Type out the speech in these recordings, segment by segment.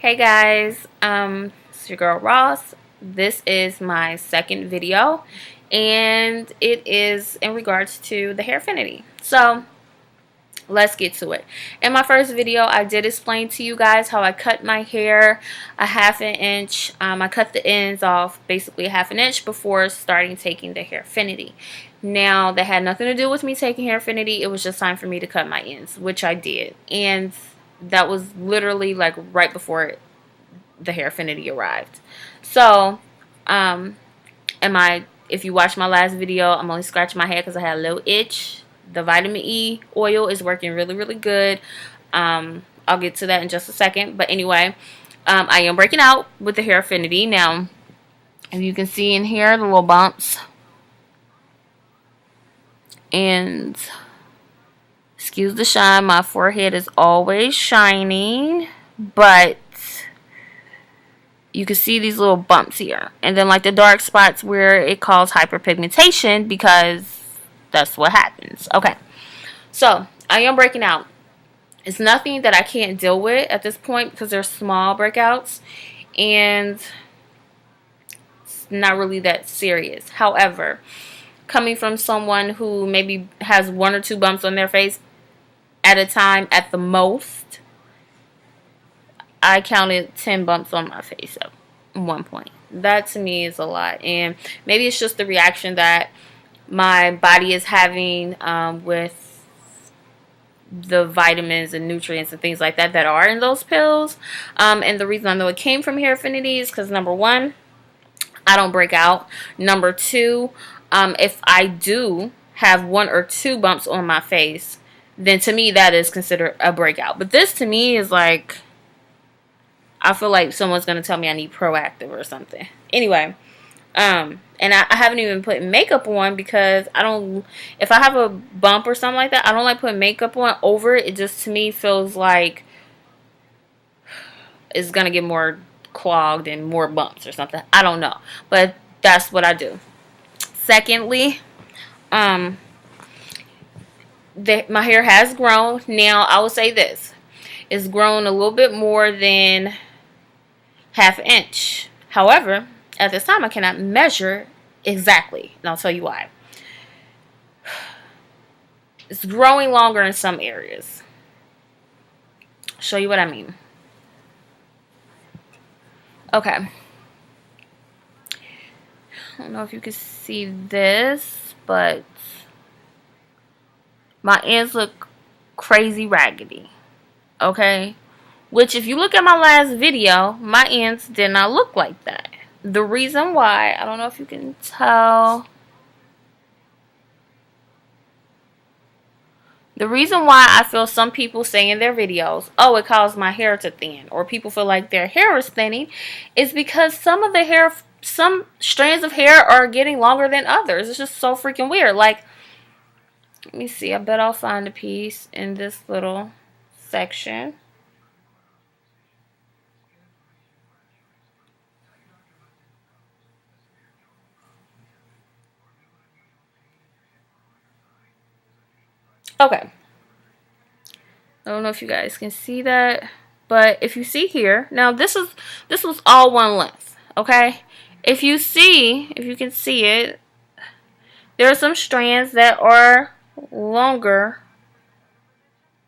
Hey guys, it's your girl Ross. This is my second video and it is in regards to the Hairfinity. So let's get to it. In my first video, I did explain to you guys how I cut my hair a half an inch. I cut the ends off basically a half an inch before starting taking the Hairfinity. Now, that had nothing to do with me taking Hairfinity. It was just time for me to cut my ends, which I did. And that was literally like right before the Hairfinity arrived. So, if you watch my last video, I'm only scratching my head because I had a little itch. The vitamin E oil is working really, really good. I'll get to that in just a second. But anyway, I am breaking out with the Hairfinity. Now, if you can see in here, the little bumps. And, excuse the shine, my forehead is always shining. But you can see these little bumps here. And then like the dark spots where it causes hyperpigmentation because that's what happens. Okay. So, I am breaking out. It's nothing that I can't deal with at this point because they're small breakouts. And it's not really that serious. However, coming from someone who maybe has 1 or 2 bumps on their face at a time at the most, I counted 10 bumps on my face at one point. That to me is a lot. And maybe it's just the reaction that my body is having with the vitamins and nutrients and things like that are in those pills. And the reason I know it came from Hairfinity is because number 1, I don't break out. Number 2, if I do have 1 or 2 bumps on my face, then to me that is considered a breakout. But this to me is like, I feel like someone's going to tell me I need Proactive or something. Anyway, and I haven't even put makeup on because I don't, if I have a bump or something like that, I don't like putting makeup on over it. It just to me feels like it's going to get more clogged and more bumps or something. I don't know. But that's what I do. Secondly, my hair has grown. Now, I will say this. It's grown a little bit more than half an inch. However, at this time I cannot measure exactly, and I'll tell you why. It's growing longer in some areas. I'll show you what I mean. Okay. I don't know if you can see this, but my ends look crazy raggedy. Okay? Which, if you look at my last video, my ends did not look like that. The reason why, I don't know if you can tell. The reason why I feel some people say in their videos, oh, it caused my hair to thin, or people feel like their hair is thinning, is because some strands of hair are getting longer than others. It's just so freaking weird. Like, let me see. I bet I'll find a piece in this little section. Okay. I don't know if you guys can see that, but if you see here, now this was all one length, okay? If you can see it, there are some strands that are longer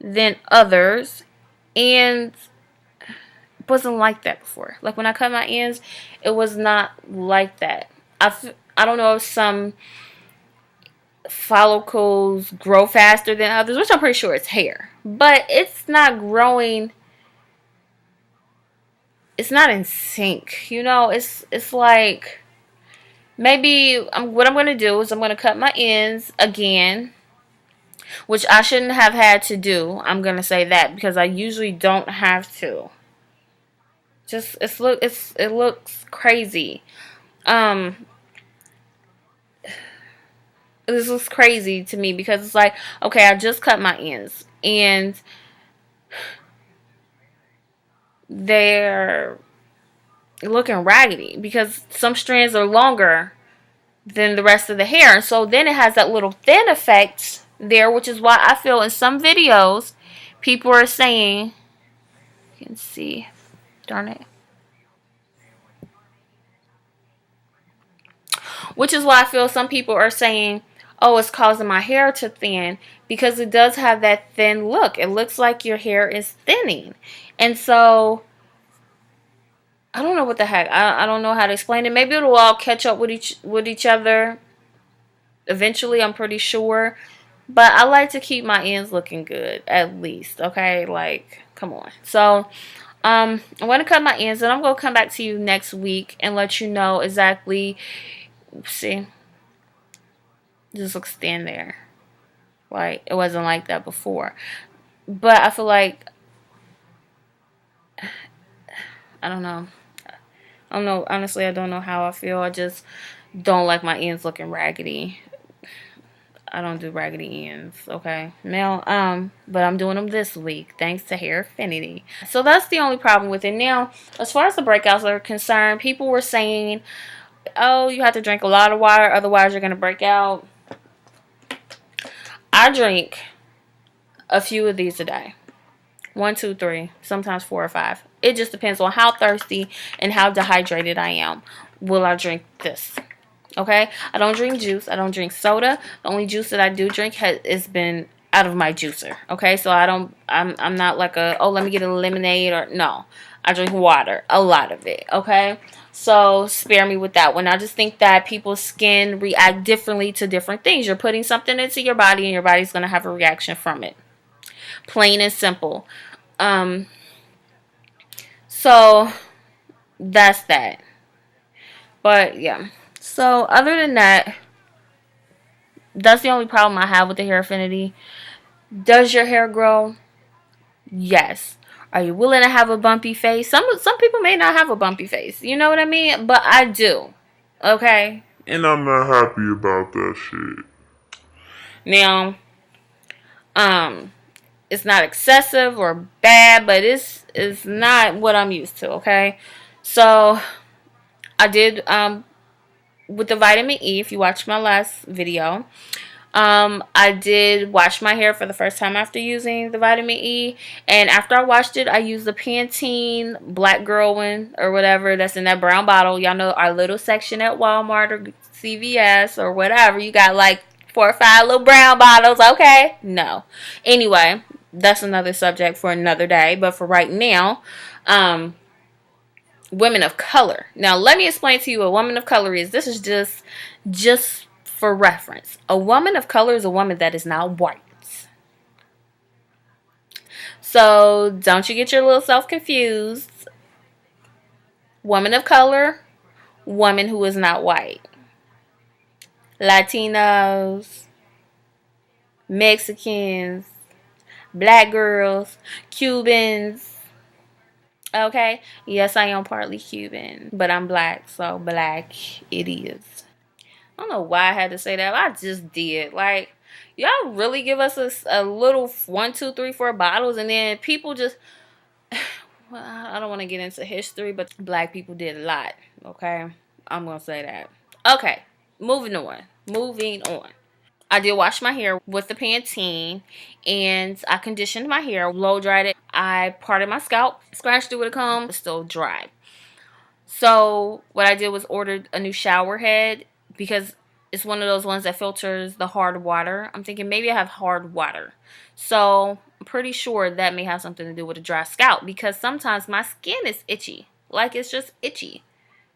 than others, and it wasn't like that before. Like when I cut my ends, it was not like that. I don't know if some follicles grow faster than others, which I'm pretty sure it's hair, but it's not growing, it's not in sync, you know. It's like, maybe what I'm going to do is I'm going to cut my ends again, which I shouldn't have had to do. I'm going to say that because I usually don't have to. Just it looks crazy. This looks crazy to me because it's like, okay, I just cut my ends and they're looking raggedy because some strands are longer than the rest of the hair. And so then it has that little thin effect there, which is why I feel in some videos people are saying, you can see, Darn it. Which is why I feel some people are saying, oh, it's causing my hair to thin, because it does have that thin look. It looks like your hair is thinning. And so I don't know what the heck. I don't know how to explain it. Maybe it'll all catch up with each other eventually, I'm pretty sure. But I like to keep my ends looking good, at least. Okay, like, come on. So I'm going to cut my ends, and I'm going to come back to you next week and let you know exactly. See, just looks thin there. Like, it wasn't like that before. But I feel like, I don't know. I don't know. Honestly, I don't know how I feel. I just don't like my ends looking raggedy. I don't do raggedy ends, okay? Now, but I'm doing them this week, thanks to Hairfinity. So that's the only problem with it. Now, as far as the breakouts are concerned, people were saying, oh, you have to drink a lot of water, otherwise you're going to break out. I drink a few of these a day. 1, 2, 3, sometimes 4 or 5. It just depends on how thirsty and how dehydrated I am. Will I drink this? Okay, I don't drink juice. I don't drink soda. The only juice that I do drink has been out of my juicer. Okay, so I'm not like let me get a lemonade, or no. I drink water, a lot of it. Okay, so spare me with that one. I just think that people's skin react differently to different things. You're putting something into your body, and your body's gonna have a reaction from it. Plain and simple. So that's that. But yeah. So other than that, that's the only problem I have with the Hairfinity. Does your hair grow? Yes. Are you willing to have a bumpy face? Some people may not have a bumpy face. You know what I mean? But I do. Okay? And I'm not happy about that shit. Now, it's not excessive or bad, but it's not what I'm used to, okay? So I did with the vitamin E, if you watched my last video, I did wash my hair for the first time after using the vitamin E. And after I washed it, I used the Pantene Black Girl one or whatever that's in that brown bottle. Y'all know our little section at Walmart or CVS or whatever. You got like 4 or 5 little brown bottles, okay? No. Anyway, that's another subject for another day. But for right now, women of color. Now, let me explain to you what woman of color is. This is just for reference. A woman of color is a woman that is not white. So don't you get your little self confused. Woman of color, woman who is not white. Latinos, Mexicans, black girls, Cubans. Okay? Yes, I am partly Cuban, but I'm black, so black it is. I don't know why I had to say that. I just did. Like, y'all really give us a little 1, 2, 3, 4 bottles, and then people just. Well, I don't want to get into history, but black people did a lot. Okay, I'm gonna say that. Okay, moving on. Moving on. I did wash my hair with the Pantene, and I conditioned my hair, blow dried it. I parted my scalp, scratched it with a comb. It's still dry. So what I did was ordered a new shower head because it's one of those ones that filters the hard water. I'm thinking maybe I have hard water. So I'm pretty sure that may have something to do with a dry scalp, because sometimes my skin is itchy. Like, it's just itchy.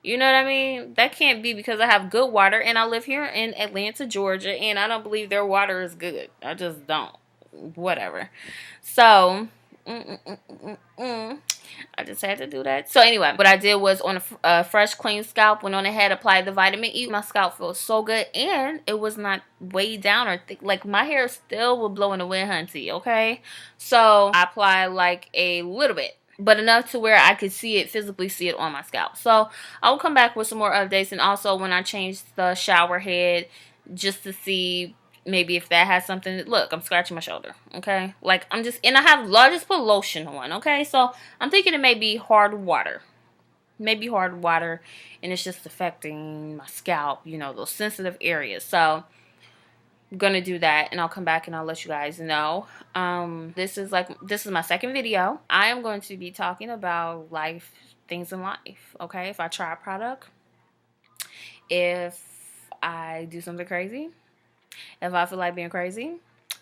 You know what I mean? That can't be because I have good water and I live here in Atlanta, Georgia, and I don't believe their water is good. I just don't. Whatever. So, I just had to do that. So anyway, what I did was on a fresh, clean scalp, went on ahead, applied the vitamin E. My scalp feels so good, and it was not weighed down or thick. Like, my hair still will blow in the wind, hunty, okay? So I applied like a little bit, but enough to where I could see it, physically see it on my scalp. So I will come back with some more updates, and also when I changed the shower head, just to see maybe if that has something. Look, I'm scratching my shoulder, okay? Like, I just put lotion on, okay? So I'm thinking it may be hard water. Maybe hard water, and it's just affecting my scalp, those sensitive areas. So gonna do that, and I'll come back and I'll let you guys know. This is my second video. I am going to be talking about life, things in life. Okay, if I try a product, if I do something crazy, if I feel like being crazy,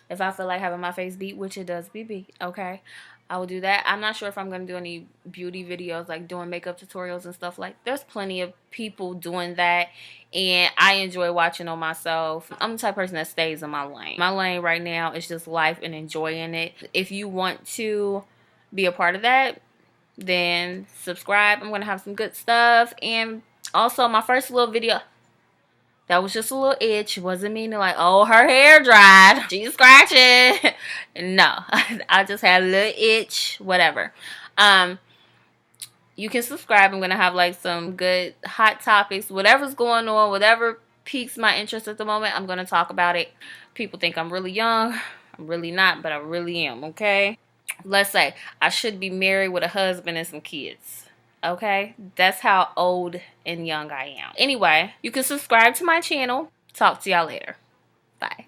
if I feel like having my face beat, which it does be beat, okay, I will do that. I'm not sure if I'm going to do any beauty videos, like doing makeup tutorials and stuff. Like, there's plenty of people doing that, and I enjoy watching on myself. I'm the type of person that stays in my lane. My lane right now is just life and enjoying it. If you want to be a part of that, then subscribe. I'm going to have some good stuff. And also, my first little video, that was just a little itch. It wasn't meaning like, oh, her hair dried, she's scratching. No, I just had a little itch, whatever. You can subscribe. I'm going to have like some good hot topics, whatever's going on, whatever piques my interest at the moment, I'm going to talk about it. People think I'm really young. I'm really not, but I really am, okay? Let's say I should be married with a husband and some kids. Okay, that's how old and young I am. Anyway, you can subscribe to my channel. Talk to y'all later. Bye.